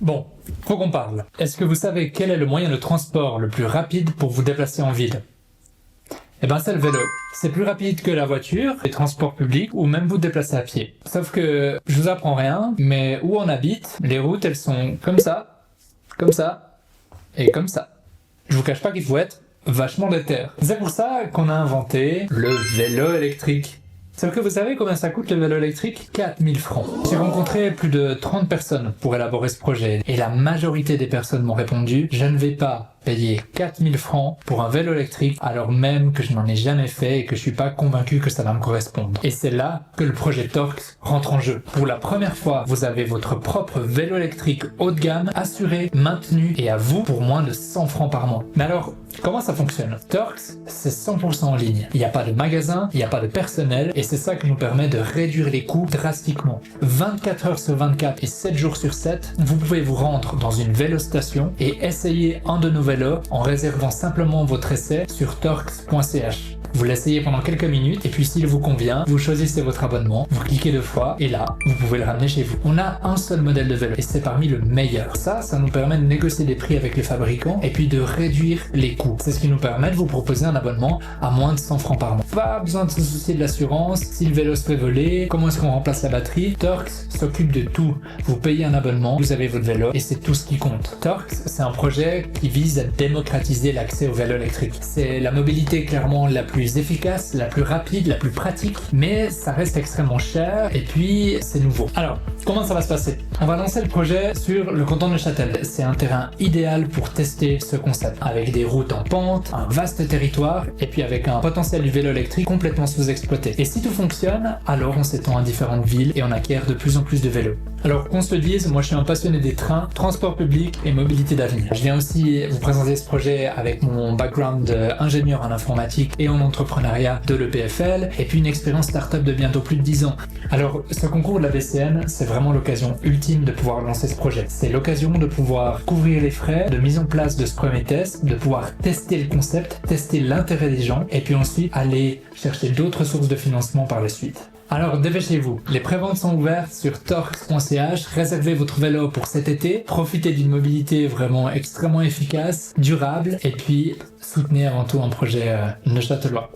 Bon, faut qu'on parle. Est-ce que vous savez quel est le moyen de transport le plus rapide pour vous déplacer en ville? Eh ben c'est le vélo. C'est plus rapide que la voiture, les transports publics ou même vous déplacer à pied. Sauf que, je vous apprends rien, mais où on habite, les routes elles sont comme ça et comme ça. Je vous cache pas qu'il faut être vachement déter. C'est pour ça qu'on a inventé le vélo électrique. Sauf que vous savez combien ça coûte le vélo électrique? 4000 francs. J'ai rencontré plus de 30 personnes pour élaborer ce projet et la majorité des personnes m'ont répondu: je ne vais pas payer 4000 francs pour un vélo électrique alors même que je n'en ai jamais fait et que je suis pas convaincu que ça va me correspondre. Et c'est là que le projet Torx rentre en jeu. Pour la première fois, vous avez votre propre vélo électrique haut de gamme, assuré, maintenu et à vous pour moins de 100 francs par mois. Mais alors, comment ça fonctionne? Torx, c'est 100% en ligne. Il n'y a pas de magasin, il n'y a pas de personnel et c'est ça qui nous permet de réduire les coûts drastiquement. 24 heures sur 24 et 7 jours sur 7, vous pouvez vous rendre dans une vélostation et essayer un de nos vélos en réservant simplement votre essai sur torx.ch. Vous l'essayez pendant quelques minutes et puis s'il vous convient, vous choisissez votre abonnement, vous cliquez 2 fois et là, vous pouvez le ramener chez vous. On a un seul modèle de vélo et c'est parmi le meilleur. Ça nous permet de négocier des prix avec les fabricants et puis de réduire les coûts. C'est ce qui nous permet de vous proposer un abonnement à moins de 100 francs par mois. Pas besoin de se soucier de l'assurance, si le vélo se fait voler, comment est-ce qu'on remplace la batterie. Torx s'occupe de tout. Vous payez un abonnement, vous avez votre vélo et c'est tout ce qui compte. Torx, c'est un projet qui vise à démocratiser l'accès au vélo électrique. C'est la mobilité clairement la plus efficace, la plus rapide, la plus pratique, mais ça reste extrêmement cher et puis c'est nouveau. Alors, comment ça va se passer? On va lancer le projet sur le canton de Neuchâtel. C'est un terrain idéal pour tester ce concept, avec des routes en pente, un vaste territoire et puis avec un potentiel du vélo électrique complètement sous-exploité. Et si tout fonctionne, alors on s'étend à différentes villes et on acquiert de plus en plus de vélos. Alors qu'on se le dise, moi je suis un passionné des trains, transport public et mobilité d'avenir. Je viens aussi vous présenter ce projet avec mon background d'ingénieur en informatique et en entrepreneuriat de l'EPFL et puis une expérience startup de bientôt plus de 10 ans. Alors ce concours de la BCN, c'est vraiment l'occasion ultime de pouvoir lancer ce projet. C'est l'occasion de pouvoir couvrir les frais de mise en place de ce premier test, de pouvoir tester le concept, tester l'intérêt des gens et puis ensuite aller chercher d'autres sources de financement par la suite. Alors dépêchez-vous, les préventes sont ouvertes sur torx.ch, réservez votre vélo pour cet été, profitez d'une mobilité vraiment extrêmement efficace, durable et puis soutenez avant tout un projet neuchâtelois.